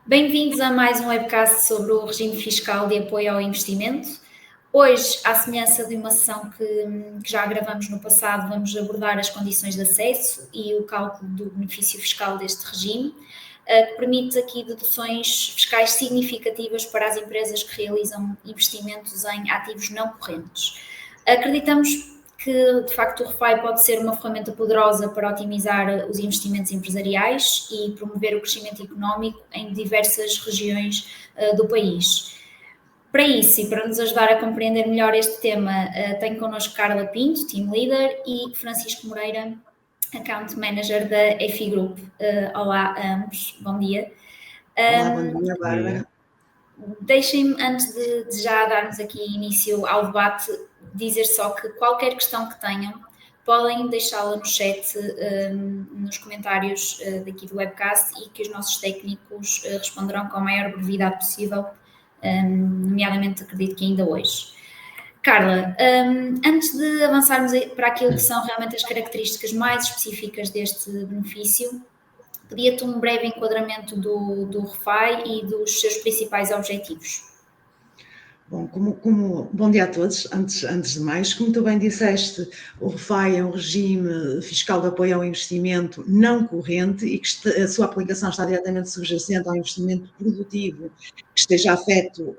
Bem-vindos a mais um webcast sobre o regime fiscal de apoio ao investimento. Hoje, à semelhança de uma sessão que já gravamos no passado, vamos abordar as condições de acesso e o cálculo do benefício fiscal deste regime, que permite aqui deduções fiscais significativas para as empresas que realizam investimentos em ativos não correntes. Acreditamos que, de facto, o RFI pode ser uma ferramenta poderosa para otimizar os investimentos empresariais e promover o crescimento económico em diversas regiões do país. Para isso, e para nos ajudar a compreender melhor este tema, tenho connosco Carla Pinto, Team Leader, e Francisco Moreira, Account Manager da EFI Group. Olá a ambos, bom dia. Olá, bom dia, Bárbara. Deixem-me, antes de já darmos aqui início ao debate, dizer só que qualquer questão que tenham, podem deixá-la no chat, nos comentários daqui do webcast, e que os nossos técnicos responderão com a maior brevidade possível, nomeadamente acredito que ainda hoje. Carla, antes de avançarmos para aquilo que são realmente as características mais específicas deste benefício, pedia-te um breve enquadramento do RFI e dos seus principais objetivos. Bom, bom dia a todos. Antes de mais, como tu bem disseste, o RFI é um regime fiscal de apoio ao investimento não corrente e que a sua aplicação está diretamente subjacente ao investimento produtivo que esteja afeto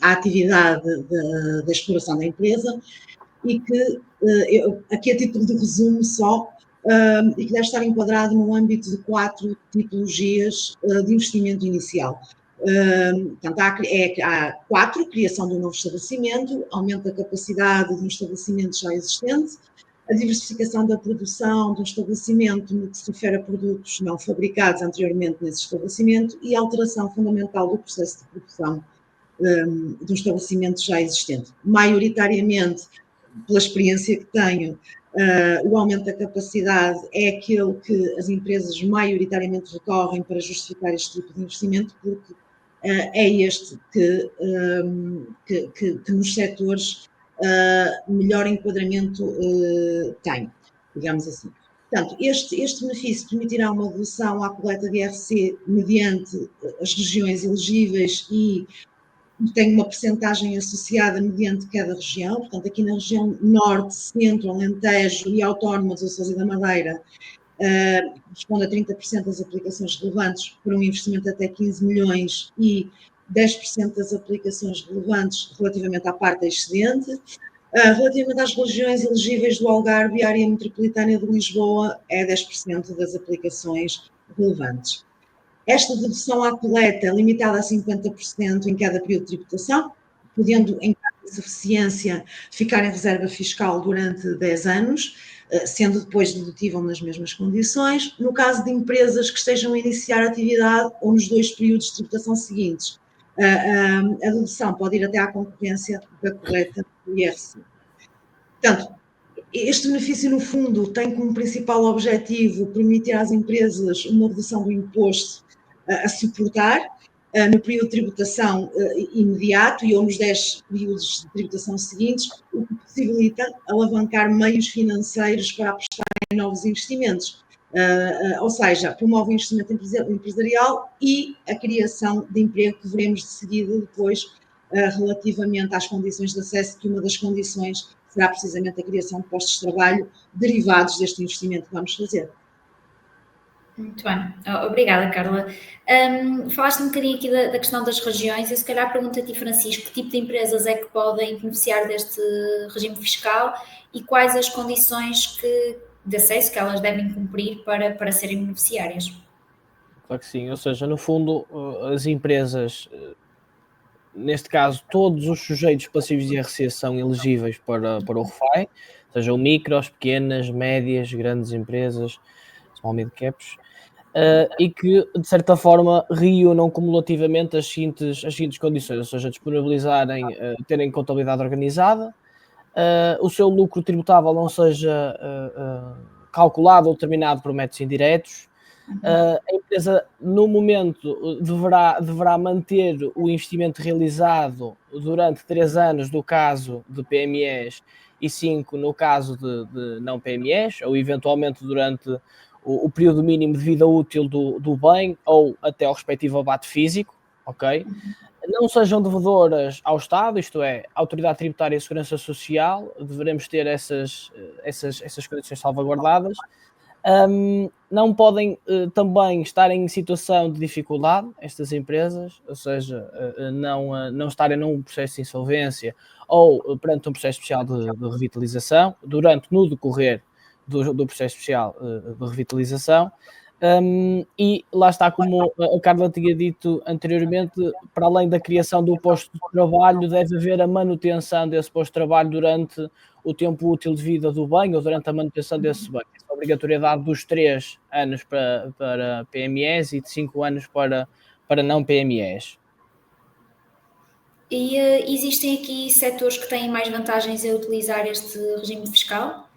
à atividade da exploração da empresa e que, aqui a título de resumo só, e que deve estar enquadrado no âmbito de 4 tipologias de investimento inicial. Portanto, há 4: criação de um novo estabelecimento, aumento da capacidade de um estabelecimento já existente, a diversificação da produção de um estabelecimento no que se refere a produtos não fabricados anteriormente nesse estabelecimento e a alteração fundamental do processo de produção de um estabelecimento já existente. Maioritariamente, pela experiência que tenho, o aumento da capacidade é aquele que as empresas maioritariamente recorrem para justificar este tipo de investimento, porque é este que nos setores melhor enquadramento tem, digamos assim. Portanto, este benefício permitirá uma dedução à coleta de IRC mediante as regiões elegíveis e tem uma percentagem associada mediante cada região. Portanto, aqui na região Norte, Centro, Alentejo e Autónoma dos Açores e da Madeira, corresponde a 30% das aplicações relevantes por um investimento até 15 milhões e 10% das aplicações relevantes relativamente à parte excedente. Relativamente às regiões elegíveis do Algarve e área metropolitana de Lisboa, é 10% das aplicações relevantes. Esta dedução à coleta é limitada a 50% em cada período de tributação, podendo, em caso de suficiência, ficar em reserva fiscal durante 10 anos, sendo depois dedutível nas mesmas condições. No caso de empresas que estejam a iniciar atividade ou nos 2 períodos de tributação seguintes, a dedução pode ir até à concorrência da coleta do IRC. Portanto, este benefício, no fundo, tem como principal objetivo permitir às empresas uma redução do imposto a suportar no período de tributação imediato ou nos 10 períodos de tributação seguintes, o que possibilita alavancar meios financeiros para apostar em novos investimentos. Ou seja, promove o investimento empresarial e a criação de emprego, que veremos de seguida depois relativamente às condições de acesso, que uma das condições será precisamente a criação de postos de trabalho derivados deste investimento que vamos fazer. Muito bem, obrigada, Carla. Falaste um bocadinho aqui da questão das regiões. Eu se calhar pergunto a ti, Francisco, que tipo de empresas é que podem beneficiar deste regime fiscal e quais as condições de acesso que elas devem cumprir para serem beneficiárias? Claro que sim, ou seja, no fundo, as empresas, neste caso, todos os sujeitos passivos de IRC são elegíveis para o RFI, sejam micros, pequenas, médias, grandes empresas, small mid caps, e que, de certa forma, reúnam cumulativamente as seguintes condições, ou seja, disponibilizarem, terem contabilidade organizada, o seu lucro tributável não seja calculado ou determinado por métodos indiretos. A empresa, no momento, deverá manter o investimento realizado durante 3 anos no caso de PMEs e 5 no caso de não PMEs, ou eventualmente durante o período mínimo de vida útil do bem ou até ao respectivo abate físico, ok? Não sejam devedoras ao Estado, isto é, a Autoridade Tributária e Segurança Social, devemos ter essas condições salvaguardadas. Não podem também estar em situação de dificuldade, estas empresas, ou seja, não estarem num processo de insolvência ou perante um processo especial de revitalização, no decorrer do processo especial de revitalização. E lá está, como a Carla tinha dito anteriormente, para além da criação do posto de trabalho, deve haver a manutenção desse posto de trabalho durante o tempo útil de vida do bem ou durante a manutenção desse bem. Essa obrigatoriedade dos 3 anos para PMEs e de 5 anos para não PMEs. E existem aqui setores que têm mais vantagens em utilizar este regime fiscal?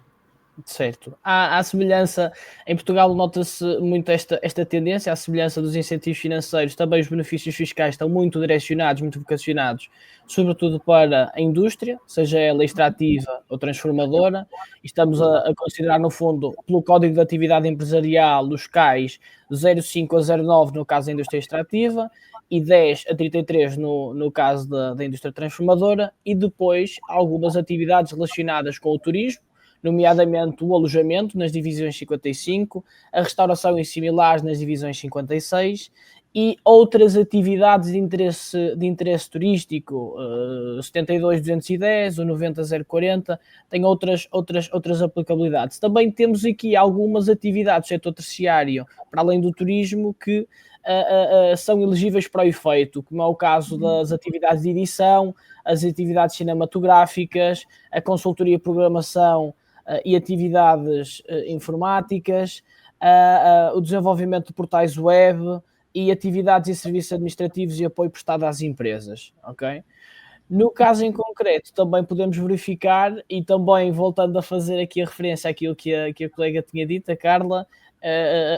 Certo. À semelhança, em Portugal nota-se muito esta tendência, à semelhança dos incentivos financeiros, também os benefícios fiscais estão muito direcionados, muito vocacionados, sobretudo para a indústria, seja ela extrativa ou transformadora, e estamos a considerar, no fundo, pelo Código de Atividade Empresarial, os CAIs 05 a 09 no caso da indústria extrativa, e 10 a 33 no caso da indústria transformadora, e depois algumas atividades relacionadas com o turismo, nomeadamente o alojamento nas divisões 55, a restauração e similares nas divisões 56 e outras atividades de interesse turístico, 72.210, o 90.040, tem outras aplicabilidades. Também temos aqui algumas atividades do setor terciário, para além do turismo, que são elegíveis para o efeito, como é o caso das atividades de edição, as atividades cinematográficas, a consultoria e programação, e atividades informáticas, o desenvolvimento de portais web e atividades e serviços administrativos e apoio prestado às empresas, ok? No caso em concreto, também podemos verificar, e também voltando a fazer aqui a referência àquilo que a colega tinha dito, a Carla,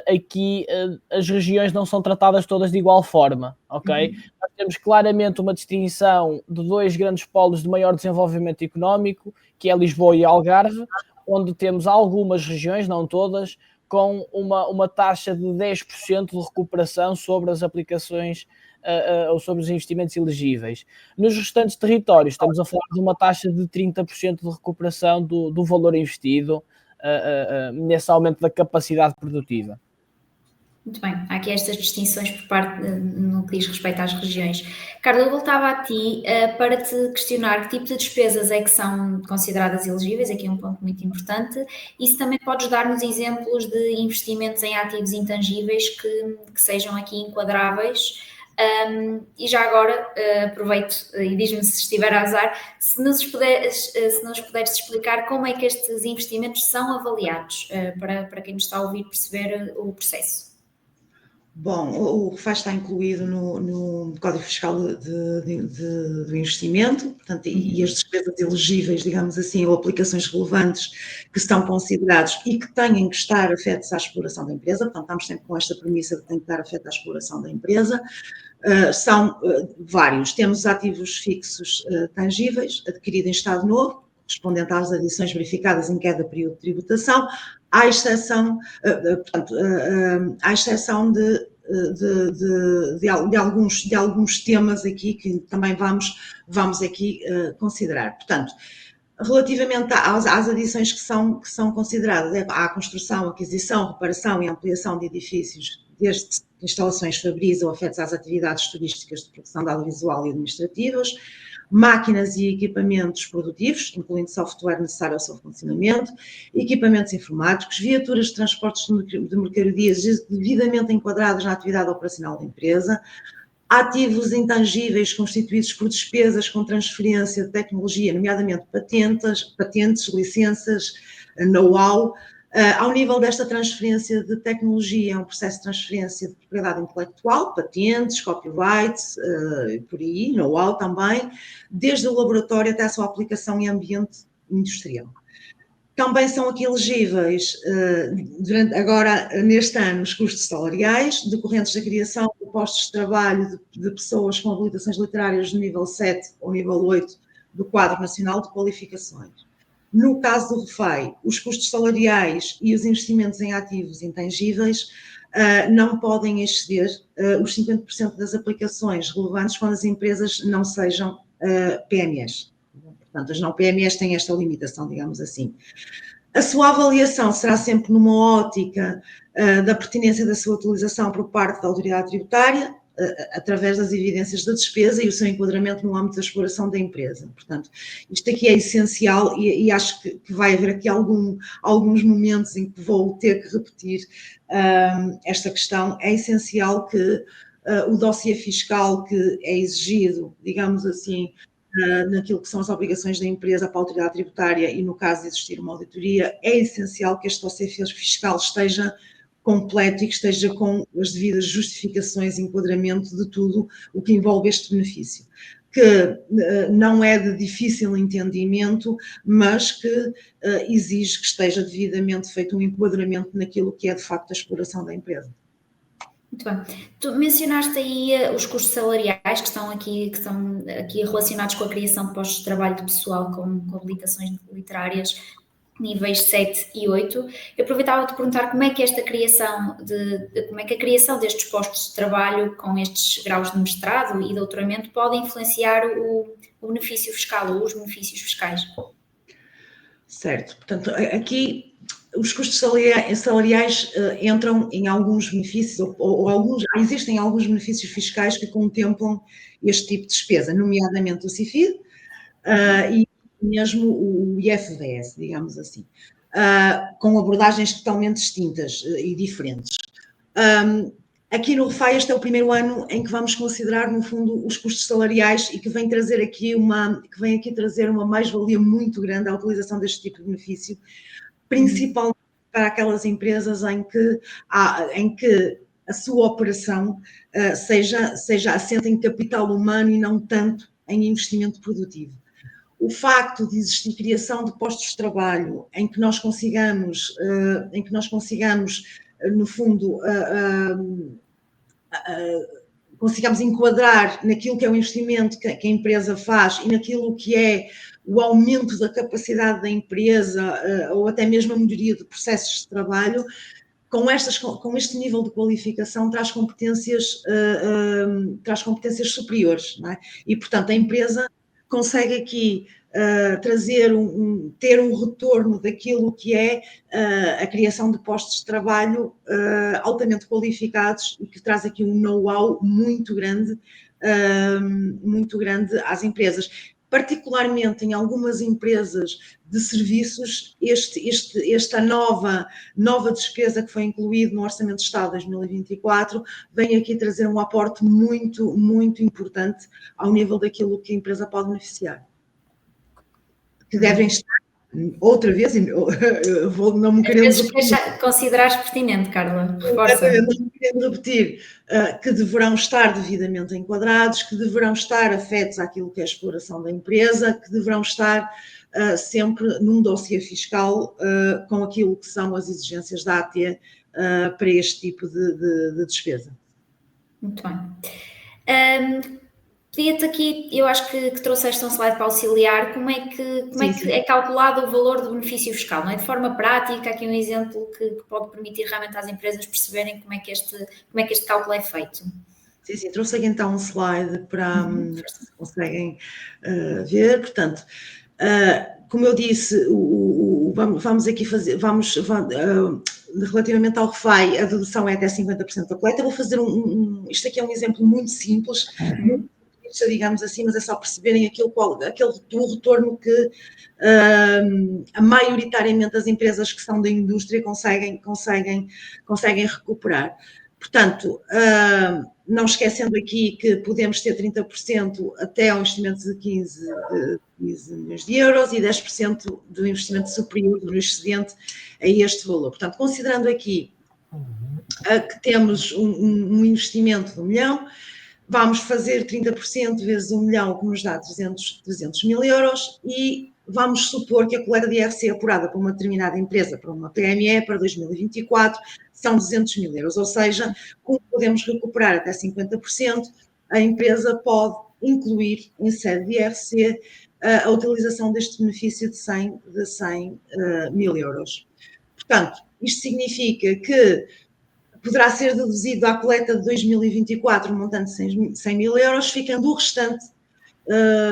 aqui as regiões não são tratadas todas de igual forma, ok? Nós temos claramente uma distinção de 2 grandes polos de maior desenvolvimento económico, que é Lisboa e Algarve, onde temos algumas regiões, não todas, com uma taxa de 10% de recuperação sobre as aplicações ou sobre os investimentos elegíveis. Nos restantes territórios, estamos a falar de uma taxa de 30% de recuperação do valor investido nesse aumento da capacidade produtiva. Muito bem, há aqui estas distinções por parte no que diz respeito às regiões. Carla, eu voltava a ti para te questionar que tipo de despesas é que são consideradas elegíveis, aqui é um ponto muito importante, e se também podes dar-nos exemplos de investimentos em ativos intangíveis que sejam aqui enquadráveis. E já agora aproveito e diz-me se estiver a azar, se nos puderes explicar como é que estes investimentos são avaliados, para quem nos está a ouvir perceber o processo. Bom, o RFAI está incluído no Código Fiscal do Investimento, portanto, e as despesas elegíveis, digamos assim, ou aplicações relevantes que estão considerados e que têm que estar afetos à exploração da empresa, portanto, estamos sempre com esta premissa de que tem que estar afeto à exploração da empresa, são vários. Temos ativos fixos tangíveis, adquiridos em Estado Novo, correspondente às adições verificadas em cada período de tributação, à exceção de alguns temas aqui que também vamos aqui considerar. Portanto, relativamente às adições que são consideradas, há a construção, aquisição, reparação e ampliação de edifícios, desde instalações fabris ou afetos às atividades turísticas de produção de audiovisual e administrativas, máquinas e equipamentos produtivos, incluindo software necessário ao seu funcionamento, equipamentos informáticos, viaturas de transportes de mercadorias devidamente enquadradas na atividade operacional da empresa, ativos intangíveis constituídos por despesas com transferência de tecnologia, nomeadamente patentes, licenças, know-how. Ao nível desta transferência de tecnologia, é um processo de transferência de propriedade intelectual, patentes, copyrights, por aí, know-how também, desde o laboratório até a sua aplicação em ambiente industrial. Também são aqui elegíveis, agora neste ano, os custos salariais decorrentes da criação de postos de trabalho de pessoas com habilitações literárias no nível 7 ou nível 8 do Quadro Nacional de Qualificações. No caso do REFAI, os custos salariais e os investimentos em ativos intangíveis não podem exceder os 50% das aplicações relevantes quando as empresas não sejam PMEs. Portanto, as não PMEs têm esta limitação, digamos assim. A sua avaliação será sempre numa ótica da pertinência da sua utilização por parte da autoridade tributária, através das evidências da despesa e o seu enquadramento no âmbito da exploração da empresa. Portanto, isto aqui é essencial e acho que vai haver aqui alguns momentos em que vou ter que repetir esta questão. É essencial que o dossiê fiscal que é exigido, digamos assim, naquilo que são as obrigações da empresa para a autoridade tributária e no caso de existir uma auditoria, é essencial que este dossiê fiscal esteja completo e que esteja com as devidas justificações e enquadramento de tudo o que envolve este benefício, que não é de difícil entendimento, mas que exige que esteja devidamente feito um enquadramento naquilo que é de facto a exploração da empresa. Muito bem. Tu mencionaste aí os custos salariais que estão aqui relacionados com a criação de postos de trabalho de pessoal com habilitações literárias níveis 7 e 8. Eu aproveitava de perguntar como é que esta criação como é que a criação destes postos de trabalho com estes graus de mestrado e doutoramento pode influenciar o benefício fiscal ou os benefícios fiscais. Certo. Portanto, aqui os custos salariais entram em alguns benefícios, existem alguns benefícios fiscais que contemplam este tipo de despesa, nomeadamente o CIFID e mesmo o IFVS, digamos assim, com abordagens totalmente distintas e diferentes. Aqui no REFAI este é o primeiro ano em que vamos considerar, no fundo, os custos salariais e que vem aqui trazer uma mais-valia muito grande à utilização deste tipo de benefício, principalmente para aquelas empresas em que a sua operação seja assente em capital humano e não tanto em investimento produtivo. O facto de existir criação de postos de trabalho em que nós consigamos, no fundo, consigamos enquadrar naquilo que é o investimento que a empresa faz e naquilo que é o aumento da capacidade da empresa ou até mesmo a melhoria de processos de trabalho, com este nível de qualificação traz competências superiores, não é? E, portanto, a empresa consegue aqui ter um retorno daquilo que é a criação de postos de trabalho altamente qualificados e que traz aqui um know-how muito grande às empresas. Particularmente em algumas empresas de serviços, esta nova despesa que foi incluída no Orçamento de Estado de 2024 vem aqui trazer um aporte muito, muito importante ao nível daquilo que a empresa pode beneficiar. Que devem estar, outra vez, não me querendo repetir. Considerares pertinente, Carla, reforça. Não me querendo repetir, que deverão estar devidamente enquadrados, que deverão estar afetos àquilo que é a exploração da empresa, que deverão estar sempre num dossiê fiscal com aquilo que são as exigências da AT para este tipo de despesa. Muito bem. Pedia-te aqui, eu acho que trouxeste um slide para auxiliar, como é que é calculado o valor do benefício fiscal, não é? De forma prática, aqui um exemplo que pode permitir realmente às empresas perceberem como é que este cálculo é feito. Sim, trouxe aqui então um slide para se conseguem ver, portanto, como eu disse, vamos aqui fazer, relativamente ao REFAI, a dedução é até 50% da coleta. Vou fazer isto aqui é um exemplo muito simples, digamos assim, mas é só perceberem aquele retorno que maioritariamente as empresas que são da indústria conseguem recuperar. Portanto, não esquecendo aqui que podemos ter 30% até ao investimento de 15 milhões de euros e 10% do investimento superior, do excedente, a este valor. Portanto, considerando aqui que temos um investimento de 1 milhão, vamos fazer 30% vezes 1 milhão, que nos dá 300 mil euros, e vamos supor que a coleta de IRC apurada para uma determinada empresa, para uma PME, para 2024, são 200 mil euros. Ou seja, como podemos recuperar até 50%, a empresa pode incluir em sede de IRC a utilização deste benefício de 100 mil euros. Portanto, isto significa que poderá ser deduzido à coleta de 2024 um montante de 100 mil euros, ficando o restante,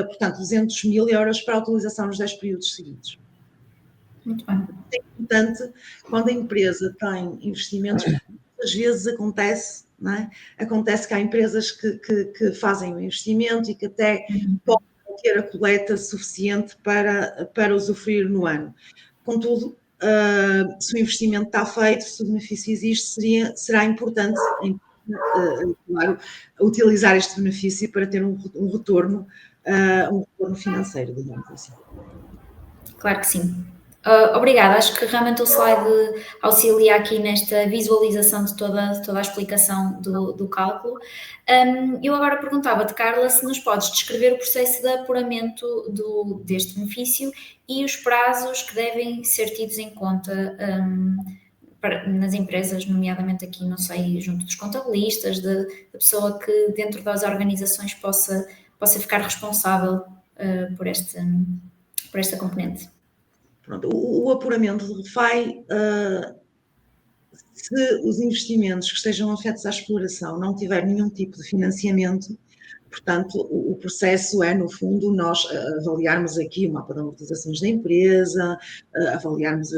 portanto, 200 mil euros para a utilização nos 10 períodos seguintes. Muito bem. É importante, quando a empresa tem investimentos, às vezes acontece, não é? Acontece que há empresas que fazem o investimento e que até podem ter a coleta suficiente para usufruir no ano. Contudo, se o investimento está feito, se o benefício existe, será importante, claro, utilizar este benefício para ter um retorno financeiro, digamos assim. Claro que sim. Obrigada, acho que realmente o slide auxilia aqui nesta visualização de toda a explicação do cálculo. Eu agora perguntava-te, Carla, se nos podes descrever o processo de apuramento deste benefício e os prazos que devem ser tidos em conta nas empresas, nomeadamente aqui, não sei, junto dos contabilistas, da pessoa que dentro das organizações possa ficar responsável por esta componente. Pronto, o apuramento do RFAI, se os investimentos que estejam afetos à exploração não tiverem nenhum tipo de financiamento, portanto, o processo é, no fundo, nós avaliarmos aqui o mapa de amortizações da empresa, avaliarmos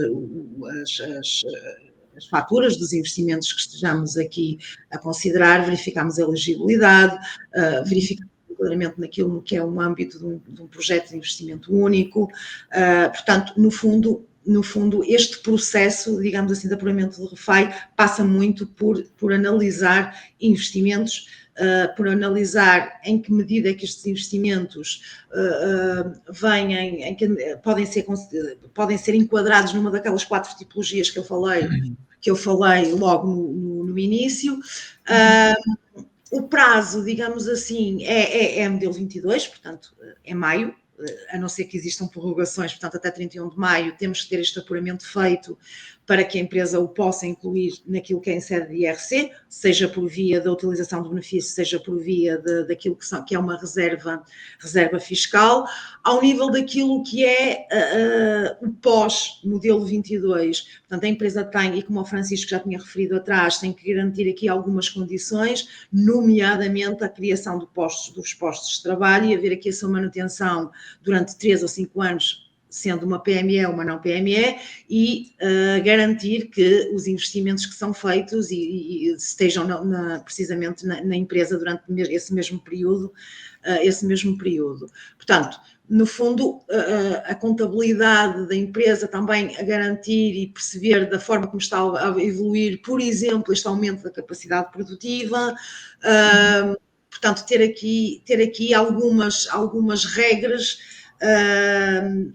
as faturas dos investimentos que estejamos aqui a considerar, verificarmos a elegibilidade, verificarmos enquadramento naquilo que é um âmbito de um projeto de investimento único. Portanto, no fundo, este processo, digamos assim, de apuramento do RFAI passa muito por analisar investimentos, por analisar em que medida é que estes investimentos podem ser enquadrados numa daquelas 4 tipologias que eu falei logo no início. O prazo, digamos assim, é modelo 22, portanto, é maio, a não ser que existam prorrogações, portanto, até 31 de maio temos que ter este apuramento feito para que a empresa o possa incluir naquilo que é em sede de IRC, seja por via da utilização do benefício, seja por via daquilo que é uma reserva fiscal, ao nível daquilo que é o pós-modelo 22. Portanto, a empresa tem, e como o Francisco já tinha referido atrás, tem que garantir aqui algumas condições, nomeadamente a criação dos postos de trabalho e haver aqui a sua manutenção durante 3 ou 5 anos, sendo uma PME ou uma não PME, e garantir que os investimentos que são feitos e estejam precisamente na empresa durante esse mesmo período. Portanto, no fundo, a contabilidade da empresa também a garantir e perceber da forma como está a evoluir, por exemplo, este aumento da capacidade produtiva, portanto, ter aqui algumas regras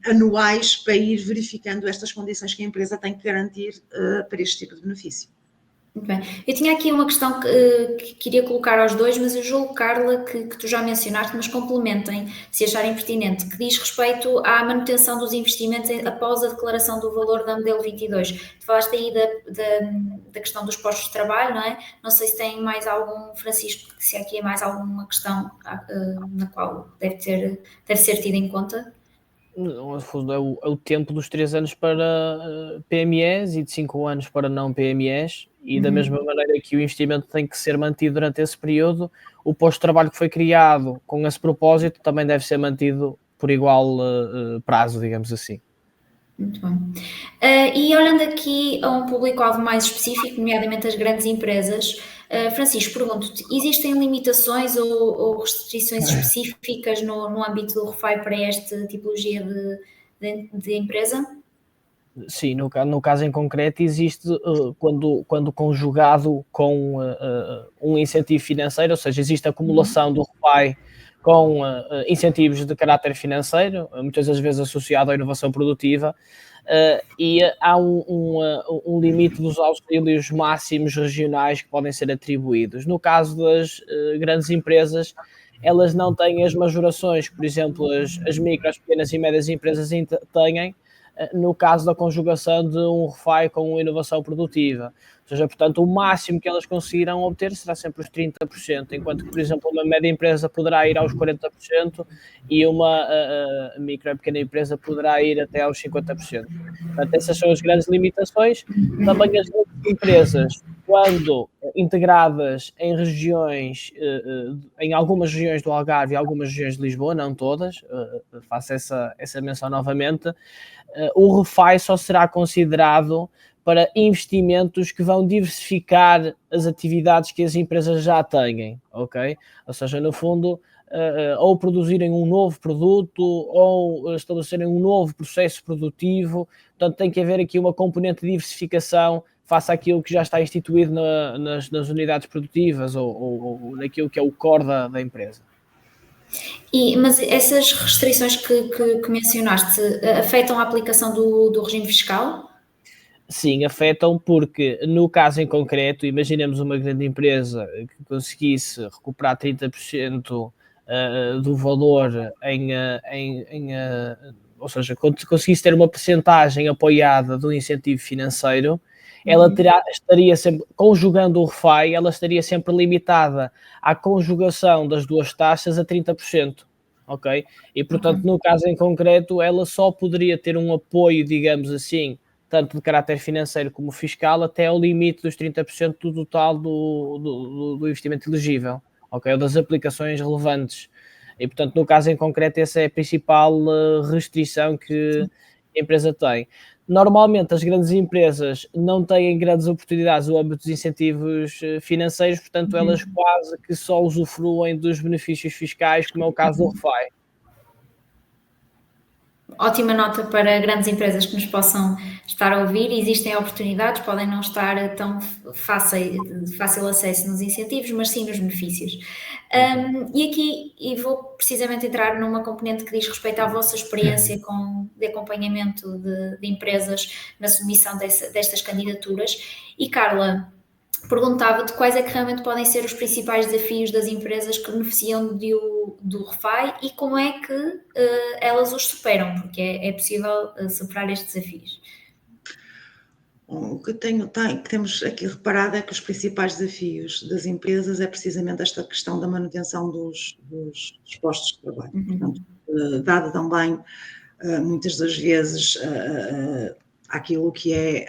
anuais para ir verificando estas condições que a empresa tem que garantir para este tipo de benefício. Muito bem. Eu tinha aqui uma questão que queria colocar aos dois, mas eu julgo, Carla, que tu já mencionaste, mas complementem, se acharem pertinente, que diz respeito à manutenção dos investimentos após a declaração do valor da modelo 22. Tu falaste aí da questão dos postos de trabalho, não é? Não sei se tem mais algum, Francisco, se aqui é mais alguma questão na qual deve ser tida em conta. No fundo, é o tempo dos 3 anos para PMEs e de 5 anos para não PMEs, e da mesma maneira que o investimento tem que ser mantido durante esse período, o posto de trabalho que foi criado com esse propósito também deve ser mantido por igual prazo, digamos assim. Muito bem. E olhando aqui a um público-alvo mais específico, nomeadamente as grandes empresas, Francisco, pergunto-te, existem limitações ou restrições específicas no âmbito do RFAI para esta tipologia de empresa? Sim, no caso em concreto existe quando conjugado com um incentivo financeiro, ou seja, existe acumulação do RFAI com incentivos de caráter financeiro, muitas das vezes associado à inovação produtiva, e há um limite dos auxílios máximos regionais que podem ser atribuídos. No caso das grandes empresas, elas não têm as majorações que, por exemplo, as micro, as pequenas e médias empresas têm, no caso da conjugação de um RFI com inovação produtiva. Ou seja, portanto, o máximo que elas conseguirão obter será sempre os 30%, enquanto que, por exemplo, uma média empresa poderá ir aos 40% e uma micro e pequena empresa poderá ir até aos 50%. Portanto, essas são as grandes limitações. Também as grandes empresas, quando integradas em regiões, em algumas regiões do Algarve e algumas regiões de Lisboa, não todas, faço essa menção novamente, o RFI só será considerado para investimentos que vão diversificar as atividades que as empresas já têm, ok? Ou seja, no fundo, ou produzirem um novo produto ou estabelecerem um novo processo produtivo. Portanto, tem que haver aqui uma componente de diversificação face àquilo que já está instituído nas unidades produtivas ou naquilo que é o core da empresa. Mas essas restrições que mencionaste afetam a aplicação do regime fiscal? Sim, afetam porque, no caso em concreto, imaginemos uma grande empresa que conseguisse recuperar 30% do valor ou seja, conseguisse ter uma percentagem apoiada do incentivo financeiro, ela estaria sempre, conjugando o RFI, ela estaria sempre limitada à conjugação das duas taxas a 30%. Ok? E, portanto, no caso em concreto, ela só poderia ter um apoio, digamos assim, tanto de caráter financeiro como fiscal, até ao limite dos 30% do total do investimento elegível, ok? Ou das aplicações relevantes. E, portanto, no caso em concreto, essa é a principal restrição que a empresa tem. Normalmente, as grandes empresas não têm grandes oportunidades no âmbito dos incentivos financeiros, portanto, elas quase que só usufruem dos benefícios fiscais, como é o caso do RFI. Ótima nota para grandes empresas que nos possam estar a ouvir. Existem oportunidades, podem não estar tão fácil acesso nos incentivos, mas sim nos benefícios. E vou precisamente entrar numa componente que diz respeito à vossa experiência de acompanhamento de empresas na submissão destas candidaturas. E Carla, perguntava-te quais é que realmente podem ser os principais desafios das empresas que beneficiam do RFI e como é que elas os superam, porque é possível superar estes desafios. O que temos aqui reparado é que os principais desafios das empresas é precisamente esta questão da manutenção dos postos de trabalho. Portanto, dado também muitas das vezes aquilo que é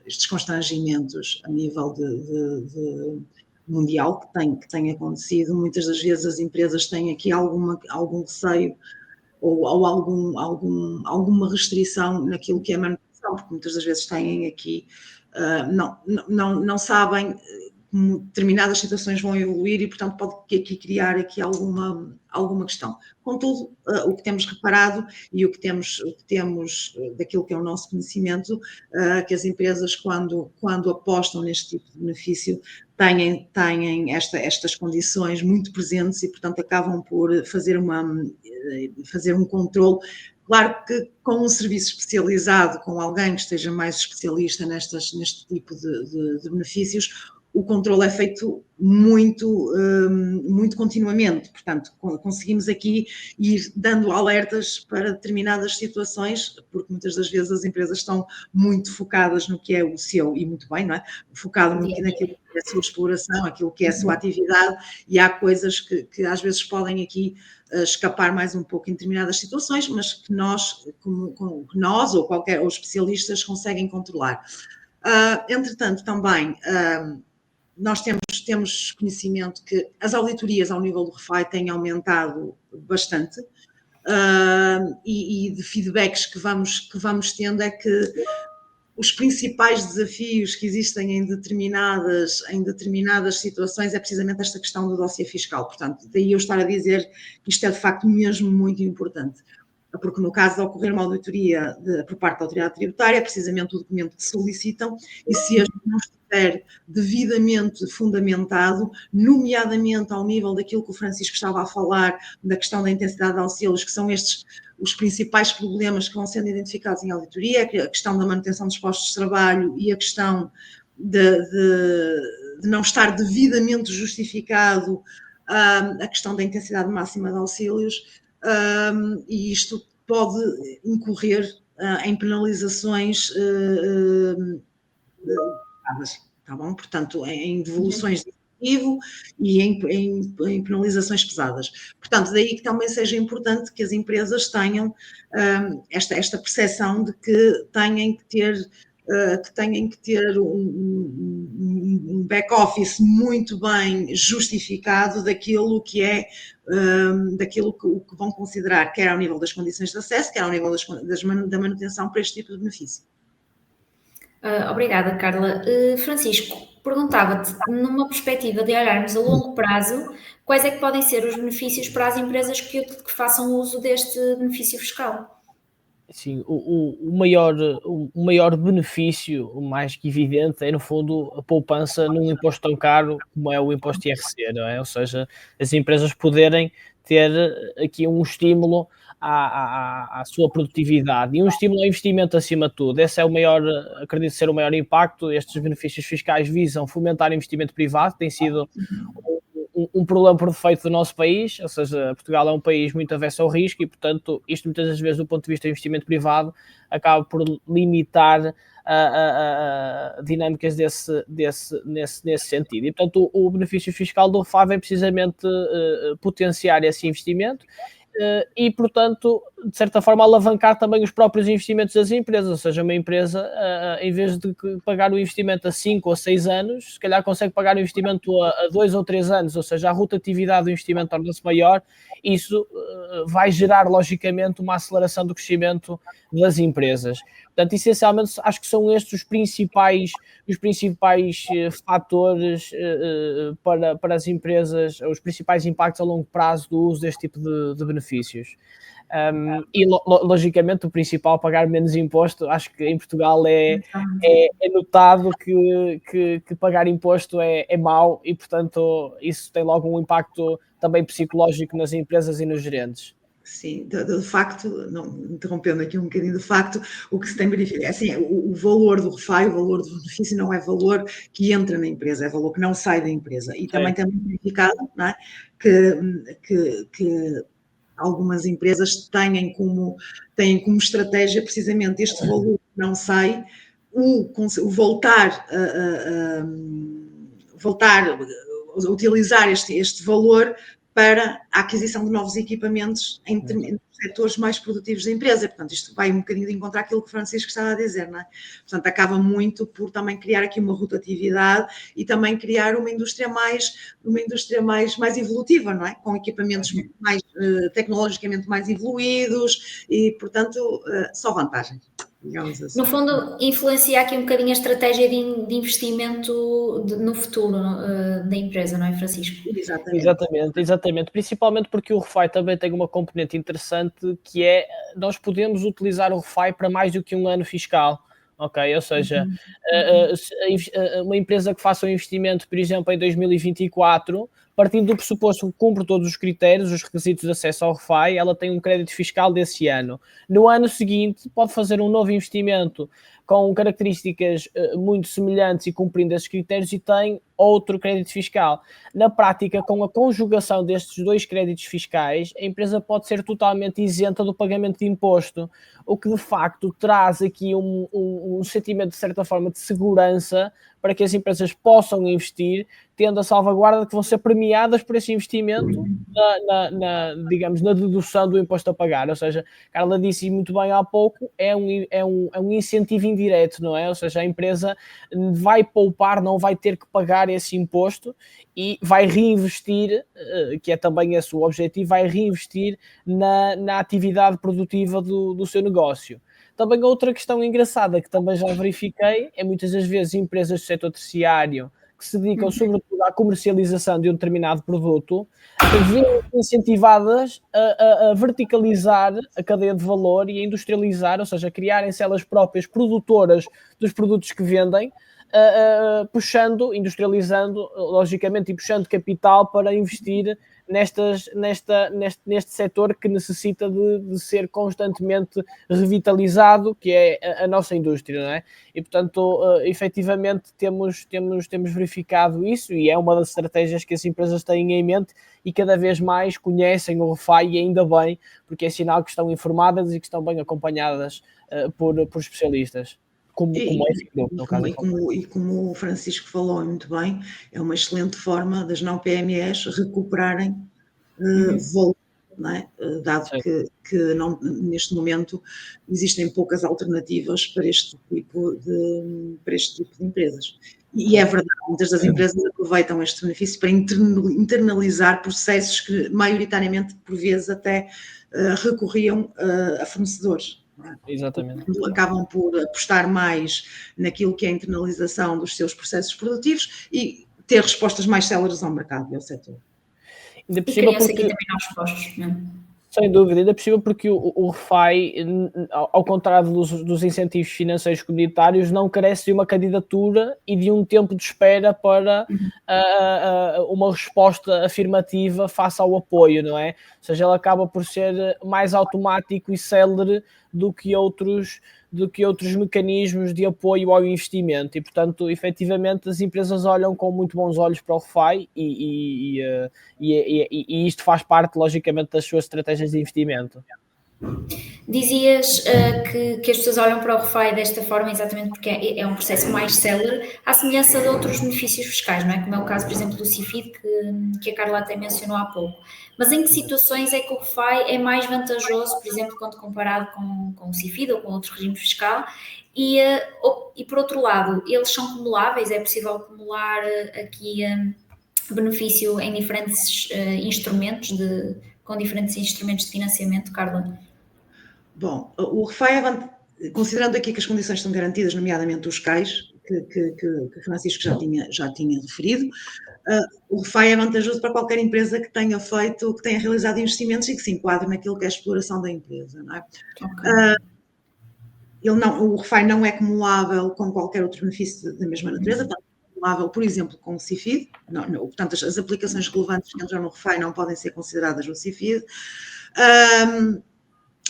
estes constrangimentos a nível de mundial que tem acontecido, muitas das vezes as empresas têm aqui algum receio ou alguma restrição naquilo que é manutenção, porque muitas das vezes têm aqui, não sabem como determinadas situações vão evoluir e, portanto, pode aqui criar aqui alguma questão. Contudo, o que temos reparado e o que temos daquilo que é o nosso conhecimento, que as empresas, quando apostam neste tipo de benefício, têm estas condições muito presentes e, portanto, acabam por fazer um controle. Claro que com um serviço especializado, com alguém que esteja mais especialista neste tipo de benefícios, o controle é feito muito continuamente, portanto, conseguimos aqui ir dando alertas para determinadas situações, porque muitas das vezes as empresas estão muito focadas no que é o seu, e muito bem, não é? Focado naquilo que é a sua exploração, aquilo que é a sua atividade, e há coisas que às vezes podem aqui escapar mais um pouco em determinadas situações, mas que nós ou os especialistas conseguem controlar. Entretanto, também nós temos conhecimento que as auditorias ao nível do RFI têm aumentado bastante, e de feedbacks que vamos tendo é que os principais desafios que existem em determinadas situações é precisamente esta questão do dossiê fiscal. Portanto, daí eu estar a dizer que isto é de facto mesmo muito importante. Porque no caso de ocorrer uma auditoria por parte da autoridade tributária, é precisamente o documento que solicitam, e se este não estiver devidamente fundamentado, nomeadamente ao nível daquilo que o Francisco estava a falar, da questão da intensidade de auxílios, que são estes os principais problemas que vão sendo identificados em auditoria, a questão da manutenção dos postos de trabalho e a questão de não estar devidamente justificado a questão da intensidade máxima de auxílios, e isto pode incorrer em penalizações tá bom? Portanto, em devoluções de incentivo e em penalizações pesadas. Portanto, daí que também seja importante que as empresas tenham esta percepção de que têm que ter um back-office muito bem justificado daquilo que é daquilo que vão considerar, quer ao nível das condições de acesso, quer ao nível da manutenção para este tipo de benefício. Obrigada, Carla. Francisco, perguntava-te, numa perspectiva de olharmos a longo prazo, quais é que podem ser os benefícios para as empresas que façam uso deste benefício fiscal? Sim, o maior benefício, o mais que evidente, é no fundo a poupança num imposto tão caro como é o imposto IRC, não é? Ou seja, as empresas poderem ter aqui um estímulo à sua produtividade e um estímulo ao investimento acima de tudo. Esse é o maior, acredito ser o maior impacto. Estes benefícios fiscais visam fomentar investimento privado, tem sido um problema por defeito do nosso país, ou seja, Portugal é um país muito avesso ao risco e, portanto, isto muitas das vezes do ponto de vista do investimento privado acaba por limitar dinâmicas nesse sentido. E, portanto, o benefício fiscal do RFA vem precisamente potenciar esse investimento e, portanto, de certa forma, alavancar também os próprios investimentos das empresas, ou seja, uma empresa, em vez de pagar o investimento a 5 ou 6 anos, se calhar consegue pagar o investimento a 2 ou 3 anos, ou seja, a rotatividade do investimento torna-se maior, isso vai gerar, logicamente, uma aceleração do crescimento das empresas. Portanto, essencialmente, acho que são estes os principais fatores para as empresas, os principais impactos a longo prazo do uso deste tipo de benefícios. E logicamente o principal, pagar menos imposto. Acho que em Portugal é notado que pagar imposto é mau e, portanto, isso tem logo um impacto também psicológico nas empresas e nos gerentes. Sim, de facto, não, interrompendo aqui um bocadinho, de facto, o que se tem verificado é assim, o valor do RFAI, o valor do benefício não é valor que entra na empresa, é valor que não sai da empresa. E também temos verificado, não é, que algumas empresas têm como estratégia precisamente este valor que não sai, o voltar a utilizar este valor para a aquisição de novos equipamentos em setores mais produtivos da empresa. Portanto, isto vai um bocadinho de encontrar aquilo que o Francisco estava a dizer, não é? Portanto, acaba muito por também criar aqui uma rotatividade e também criar uma indústria mais evolutiva, não é? Com equipamentos mais tecnologicamente mais evoluídos e, portanto, só vantagens. Assim. No fundo, influencia aqui um bocadinho a estratégia de investimento no futuro da empresa, não é, Francisco? Exatamente. Principalmente porque o RFAI também tem uma componente interessante que é, nós podemos utilizar o RFAI para mais do que um ano fiscal. Ok, ou seja, uma empresa que faça um investimento, por exemplo, em 2024, partindo do pressuposto que cumpre todos os critérios, os requisitos de acesso ao RFAI, ela tem um crédito fiscal desse ano. No ano seguinte, pode fazer um novo investimento com características muito semelhantes e cumprindo esses critérios e tem outro crédito fiscal. Na prática, com a conjugação destes dois créditos fiscais, a empresa pode ser totalmente isenta do pagamento de imposto, o que de facto traz aqui um sentimento, de certa forma, de segurança para que as empresas possam investir, tendo a salvaguarda de que vão ser premiadas por esse investimento digamos, na dedução do imposto a pagar. Ou seja, Carla disse muito bem há pouco, é um incentivo indireto, não é? Ou seja, a empresa vai poupar, não vai ter que pagar esse imposto e vai reinvestir, que é também esse o objetivo, vai reinvestir na atividade produtiva do seu negócio. Também outra questão engraçada que também já verifiquei é muitas das vezes empresas do setor terciário que se dedicam sobretudo à comercialização de um determinado produto, vêm incentivadas a verticalizar a cadeia de valor e a industrializar, ou seja, criarem-se elas próprias produtoras dos produtos que vendem, puxando, industrializando, logicamente, e puxando capital para investir neste setor que necessita de ser constantemente revitalizado, que é a nossa indústria, não é? E, portanto, efetivamente temos verificado isso, e é uma das estratégias que as empresas têm em mente e cada vez mais conhecem o RFI, e ainda bem, porque é sinal que estão informadas e que estão bem acompanhadas por especialistas, como é esse grupo, no caso. E como o Francisco falou muito bem, é uma excelente forma das não PMEs recuperarem valor, não é? Dado que não, neste momento existem poucas alternativas para este tipo de empresas. E é verdade, muitas das empresas aproveitam este benefício para internalizar processos que maioritariamente, por vezes, até recorriam a fornecedores. Exatamente. Acabam por apostar mais naquilo que é a internalização dos seus processos produtivos e ter respostas mais céleres ao mercado e ao setor. E criam-se aqui também aos postos, não é? Sem dúvida, ainda por cima porque o RFI, ao contrário dos incentivos financeiros comunitários, não carece de uma candidatura e de um tempo de espera para uma resposta afirmativa face ao apoio, não é? Ou seja, ele acaba por ser mais automático e célere do que outros mecanismos de apoio ao investimento, e, portanto, efetivamente, as empresas olham com muito bons olhos para o RFI e isto faz parte, logicamente, das suas estratégias de investimento. Dizias que as pessoas olham para o RFI desta forma exatamente porque é um processo mais célere, à semelhança de outros benefícios fiscais, não é? Como é o caso, por exemplo, do CIFID, que a Carla até mencionou há pouco. Mas em que situações é que o RFI é mais vantajoso, por exemplo, quando comparado com o CIFID ou com outro regime fiscal? E por outro lado, eles são cumuláveis? É possível acumular aqui benefício em diferentes instrumentos, com diferentes instrumentos de financiamento, Carla? Bom, o RFI, considerando aqui que as condições estão garantidas, nomeadamente os CAIs, que Francisco já tinha referido, o RFI é vantajoso para qualquer empresa que tenha realizado investimentos e que se enquadre naquilo que é a exploração da empresa, não é? Okay. O RFI não é cumulável com qualquer outro benefício da mesma natureza, está cumulável, por exemplo, com o CIFID, portanto, as aplicações relevantes que entram no RFI não podem ser consideradas no CIFID,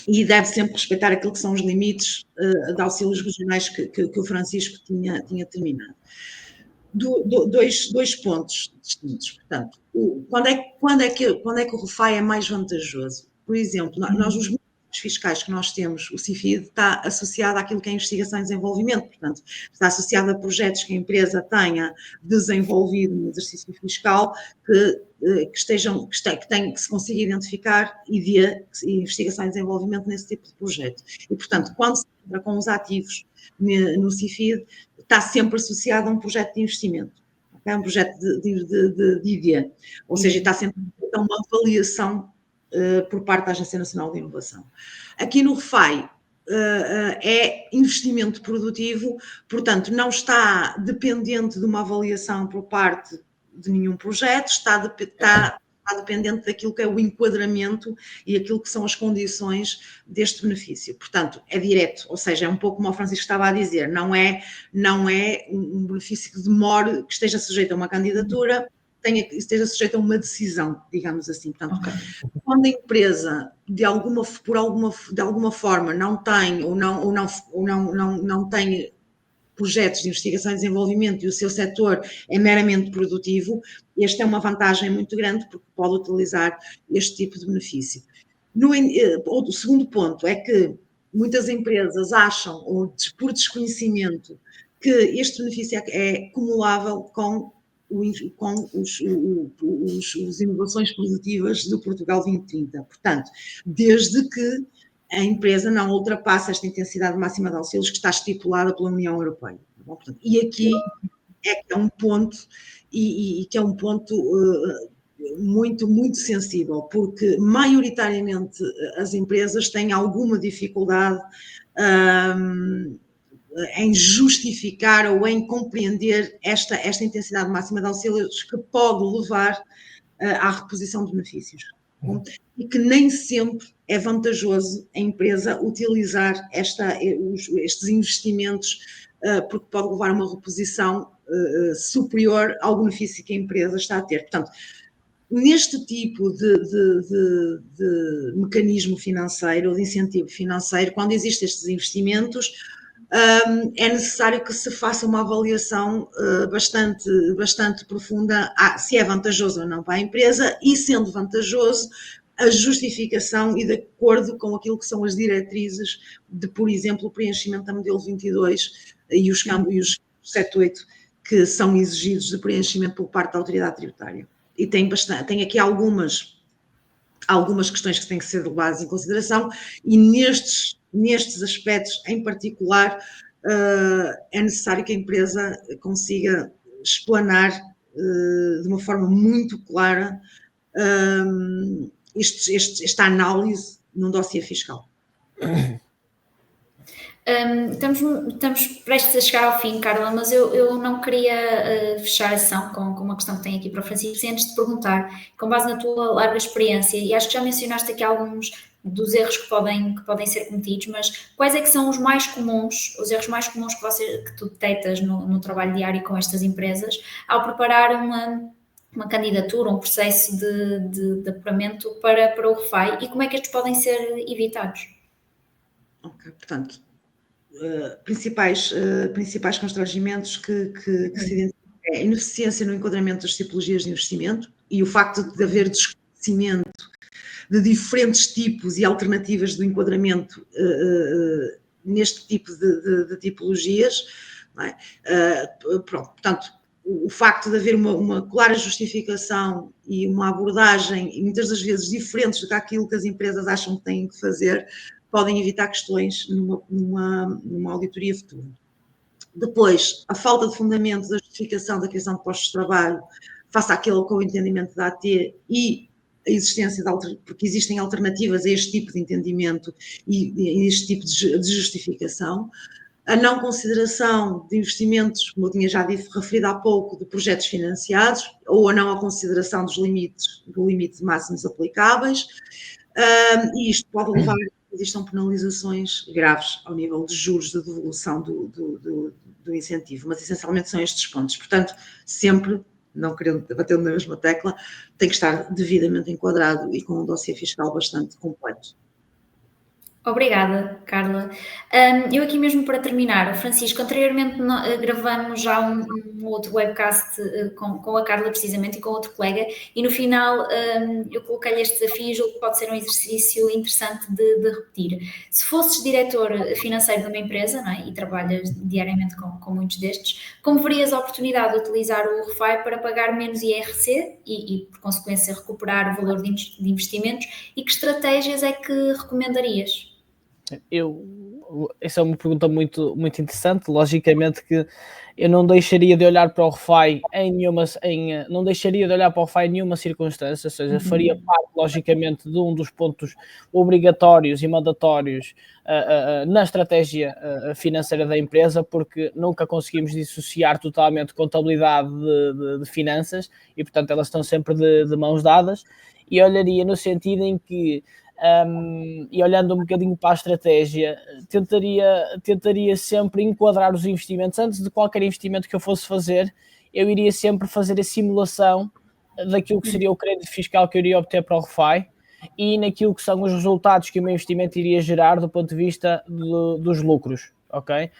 e deve sempre respeitar aquilo que são os limites de auxílios regionais que o Francisco tinha terminado. Dois pontos distintos. Portanto, quando é que o RFI é mais vantajoso? Por exemplo, nós os benefícios fiscais que nós temos, o CIFID está associado àquilo que é investigação e desenvolvimento, portanto, está associado a projetos que a empresa tenha desenvolvido no exercício fiscal que se consiga identificar e de investigação e desenvolvimento nesse tipo de projeto. E, portanto, quando se entra com os ativos no CIFID, está sempre associado a um projeto de investimento, okay? Um projeto de ID, ou seja, está sempre a uma avaliação por parte da Agência Nacional de Inovação. Aqui no RFI é investimento produtivo, portanto, não está dependente de uma avaliação por parte de nenhum projeto, está dependente daquilo que é o enquadramento e aquilo que são as condições deste benefício. Portanto, é direto, ou seja, é um pouco como o Francisco estava a dizer, não é um benefício que demore, que esteja sujeito a uma candidatura, esteja sujeito a uma decisão, digamos assim. Portanto, quando a empresa de alguma forma não tem ou não tem projetos de investigação e desenvolvimento e o seu setor é meramente produtivo, esta é uma vantagem muito grande porque pode utilizar este tipo de benefício. O segundo ponto é que muitas empresas acham, ou por desconhecimento, que este benefício é cumulável com as inovações produtivas do Portugal 2030. Portanto, desde que a empresa não ultrapasse esta intensidade máxima de auxílios que está estipulada pela União Europeia. Portanto, e aqui é que é um ponto, e que é um ponto muito, muito sensível, porque maioritariamente as empresas têm alguma dificuldade em justificar ou em compreender esta intensidade máxima de auxílios que pode levar à reposição de benefícios. E que nem sempre é vantajoso a empresa utilizar estes investimentos porque pode levar a uma reposição superior ao benefício que a empresa está a ter. Portanto, neste tipo de mecanismo financeiro, de incentivo financeiro, quando existem estes investimentos, é necessário que se faça uma avaliação bastante profunda se é vantajoso ou não para a empresa e, sendo vantajoso, a justificação e de acordo com aquilo que são as diretrizes de, por exemplo, o preenchimento da modelo 22 e os câmbios 78 que são exigidos de preenchimento por parte da autoridade tributária. E tem aqui algumas questões que têm que ser levadas em consideração e nestes aspectos em particular é necessário que a empresa consiga explanar de uma forma muito clara esta análise num dossiê fiscal. Estamos prestes a chegar ao fim, Carla, mas eu não queria fechar a sessão com uma questão que tenho aqui para o Francisco, sem antes de perguntar, com base na tua larga experiência, e acho que já mencionaste aqui alguns dos erros que podem ser cometidos, mas quais é que são os mais comuns, os erros mais comuns que tu detectas no trabalho diário com estas empresas, ao preparar uma candidatura, um processo de apuramento para o RFI, e como é que estes podem ser evitados? Ok, portanto, principais constrangimentos que se identificam é a ineficiência no enquadramento das tipologias de investimento e o facto de haver desconhecimento de diferentes tipos e alternativas do enquadramento neste tipo de tipologias. Não é? Pronto, portanto, o facto de haver uma clara justificação e uma abordagem, e muitas das vezes diferentes do que aquilo que as empresas acham que têm que fazer, podem evitar questões numa auditoria futura. Depois, a falta de fundamento da justificação da criação de postos de trabalho face àquele com o entendimento da AT e a existência porque existem alternativas a este tipo de entendimento e este tipo de justificação. A não consideração de investimentos, como eu tinha já referido há pouco, de projetos financiados, ou a não consideração dos limites máximos aplicáveis, e isto pode levar a que existam penalizações graves ao nível de juros de devolução do incentivo, mas essencialmente são estes pontos. Portanto, sempre, não querendo bater na mesma tecla, tem que estar devidamente enquadrado e com um dossiê fiscal bastante completo. Obrigada, Carla. Eu aqui mesmo para terminar, Francisco, anteriormente gravamos já um outro webcast com a Carla precisamente e com outro colega, e no final eu coloquei-lhe este desafio e julgo que pode ser um exercício interessante de repetir. Se fosses diretor financeiro de uma empresa, não é, e trabalhas diariamente com muitos destes, como verias a oportunidade de utilizar o RFI para pagar menos IRC e por consequência recuperar o valor de investimentos, e que estratégias é que recomendarias? Essa é uma pergunta muito, muito interessante. Logicamente que eu não deixaria de olhar para o RFI não deixaria de olhar para o RFI em nenhuma circunstância, ou seja, faria parte, logicamente, de um dos pontos obrigatórios e mandatórios na estratégia financeira da empresa, porque nunca conseguimos dissociar totalmente contabilidade de finanças e, portanto, elas estão sempre de mãos dadas, e olharia no sentido em que e olhando um bocadinho para a estratégia, tentaria sempre enquadrar os investimentos. Antes de qualquer investimento que eu fosse fazer, eu iria sempre fazer a simulação daquilo que seria o crédito fiscal que eu iria obter para o RFI e naquilo que são os resultados que o meu investimento iria gerar do ponto de vista dos lucros, ok?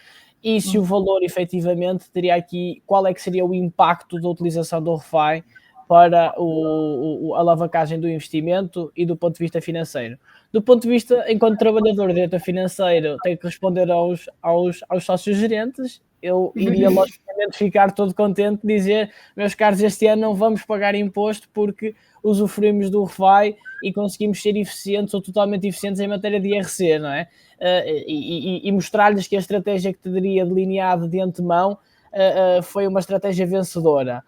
E se o valor efetivamente teria aqui, qual é que seria o impacto da utilização do RFI para a alavancagem do investimento e do ponto de vista financeiro. Do ponto de vista, enquanto trabalhador diretor financeiro, tenho que responder aos sócios gerentes, eu iria logicamente ficar todo contente de dizer, meus caros, este ano não vamos pagar imposto porque usufruímos do RFI e conseguimos ser eficientes ou totalmente eficientes em matéria de IRC, não é? E mostrar-lhes que a estratégia que teria delineado de antemão foi uma estratégia vencedora.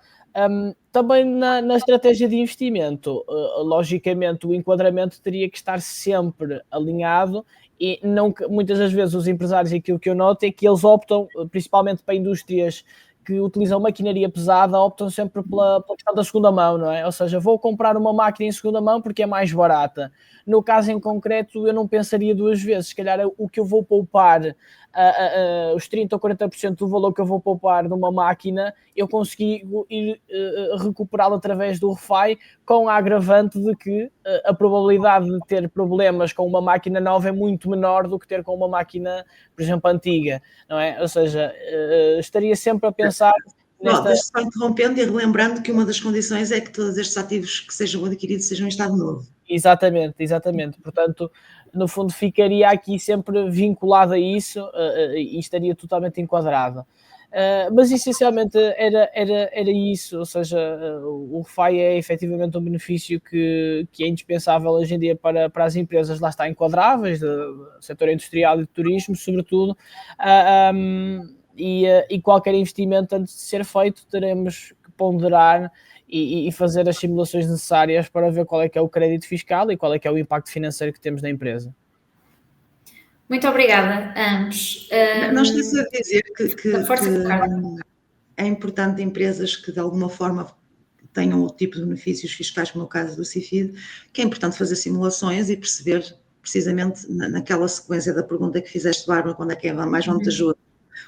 Também na estratégia de investimento, logicamente o enquadramento teria que estar sempre alinhado e não, muitas das vezes os empresários, aquilo que eu noto é que eles optam principalmente para indústrias que utilizam maquinaria pesada optam sempre pela questão da segunda mão, não é? Ou seja, vou comprar uma máquina em segunda mão porque é mais barata. No caso em concreto, eu não pensaria duas vezes. Se calhar o que eu vou poupar, os 30% ou 40% do valor que eu vou poupar numa máquina, eu consegui ir recuperá-lo através do RFI, com a agravante de que a probabilidade de ter problemas com uma máquina nova é muito menor do que ter com uma máquina, por exemplo, antiga, não é? Ou seja, estaria sempre a pensar nesta... Deixa-me só interrompendo e relembrando que uma das condições é que todos estes ativos que sejam adquiridos sejam em estado novo. Exatamente. Portanto, no fundo, ficaria aqui sempre vinculado a isso e estaria totalmente enquadrado. Mas essencialmente era isso, ou seja, o RFI é efetivamente um benefício que é indispensável hoje em dia para as empresas, lá está, enquadráveis, do setor industrial e de turismo, sobretudo, e qualquer investimento antes de ser feito teremos que ponderar e fazer as simulações necessárias para ver qual é que é o crédito fiscal e qual é que é o impacto financeiro que temos na empresa. Muito obrigada a ambos. Não estou a dizer que Ricardo. É importante empresas que de alguma forma tenham o tipo de benefícios fiscais, como é o caso do CIFID, que é importante fazer simulações e perceber precisamente naquela sequência da pergunta que fizeste, Bárbara, quando é que é mais vantajoso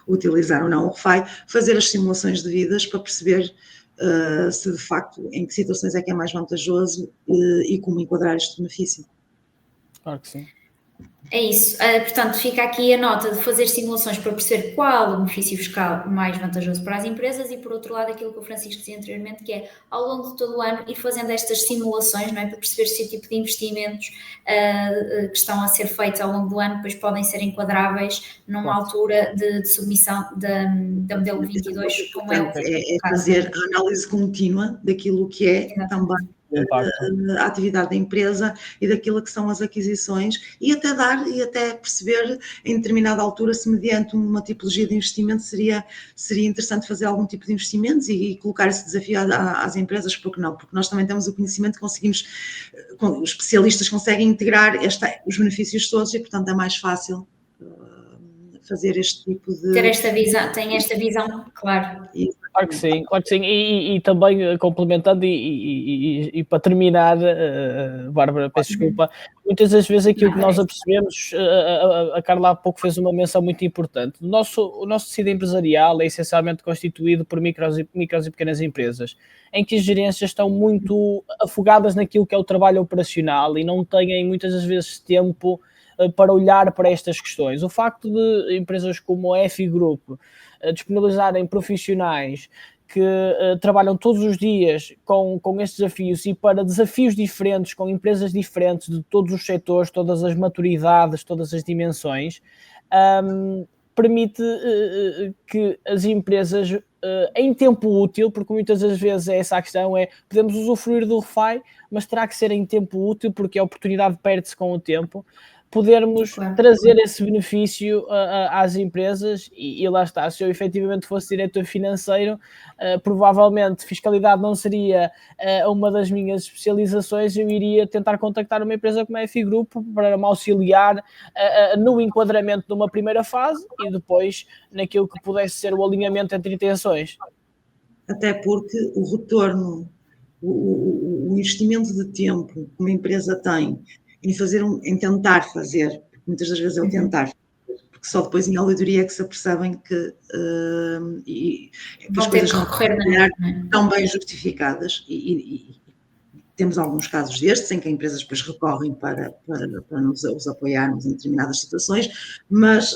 utilizar ou não o RFI, fazer as simulações devidas para perceber se de facto em que situações é que é mais vantajoso e como enquadrar este benefício. Claro que sim. É isso, portanto fica aqui a nota de fazer simulações para perceber qual o benefício fiscal mais vantajoso para as empresas e por outro lado aquilo que o Francisco dizia anteriormente, que é ao longo de todo o ano ir fazendo estas simulações, não é, para perceber se o tipo de investimentos que estão a ser feitos ao longo do ano depois podem ser enquadráveis numa altura de submissão da modelo 22, como é o caso. É fazer a análise contínua daquilo que é também a atividade da empresa e daquilo que são as aquisições e até perceber em determinada altura se mediante uma tipologia de investimento seria interessante fazer algum tipo de investimentos e colocar esse desafio às empresas, porque não? Porque nós também temos o conhecimento, conseguimos, os especialistas conseguem integrar os benefícios todos e portanto é mais fácil fazer este tipo de... Ter esta visão, tem esta visão, claro. Claro que sim. E também complementando e para terminar, Bárbara, peço desculpa, muitas das vezes aquilo que nós apercebemos, a Carla há pouco fez uma menção muito importante. O nosso tecido empresarial é essencialmente constituído por micros e pequenas empresas, em que as gerências estão muito afogadas naquilo que é o trabalho operacional e não têm muitas das vezes tempo para olhar para estas questões. O facto de empresas como a F Group disponibilizarem profissionais que trabalham todos os dias com estes desafios e para desafios diferentes, com empresas diferentes de todos os setores, todas as maturidades, todas as dimensões, permite que as empresas, em tempo útil, porque muitas das vezes é essa a questão, podemos usufruir do RFI, mas terá que ser em tempo útil, porque a oportunidade perde-se com o tempo, podermos trazer esse benefício às empresas e lá está, se eu efetivamente fosse diretor financeiro, provavelmente fiscalidade não seria uma das minhas especializações, eu iria tentar contactar uma empresa como a F Group para me auxiliar no enquadramento de uma primeira fase e depois naquilo que pudesse ser o alinhamento entre intenções. Até porque o retorno, o investimento de tempo que uma empresa tem em tentar fazer, muitas das vezes é o tentar, porque só depois em auditoria é que se apercebem que as coisas não estão bem justificadas e temos alguns casos destes em que as empresas depois recorrem para os apoiarmos em determinadas situações, mas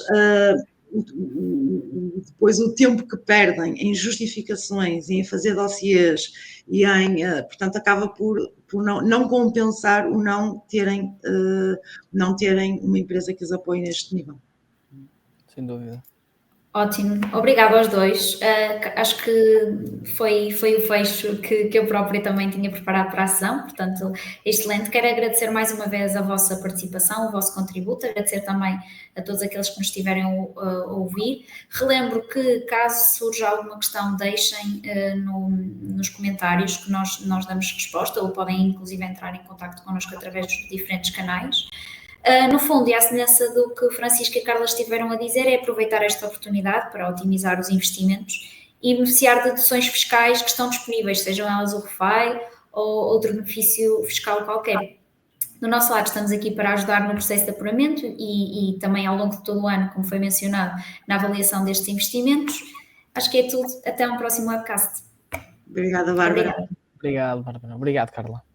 depois o tempo que perdem em justificações e em fazer dossiês e portanto acaba por não compensar o não terem uma empresa que os apoie neste nível. Sem dúvida. Ótimo, obrigada aos dois. Acho que foi o fecho que eu própria também tinha preparado para a sessão, portanto, excelente. Quero agradecer mais uma vez a vossa participação, o vosso contributo, agradecer também a todos aqueles que nos estiverem a ouvir. Relembro que, caso surja alguma questão, deixem nos comentários que nós damos resposta, ou podem inclusive entrar em contacto connosco através dos diferentes canais. No fundo, e à semelhança do que o Francisco e a Carla estiveram a dizer, é aproveitar esta oportunidade para otimizar os investimentos e beneficiar de deduções fiscais que estão disponíveis, sejam elas o REFAI ou outro benefício fiscal qualquer. Do nosso lado, estamos aqui para ajudar no processo de apuramento e também ao longo de todo o ano, como foi mencionado, na avaliação destes investimentos. Acho que é tudo. Até um próximo webcast. Obrigada, Bárbara. Obrigada. Obrigado, Bárbara. Obrigado, Carla.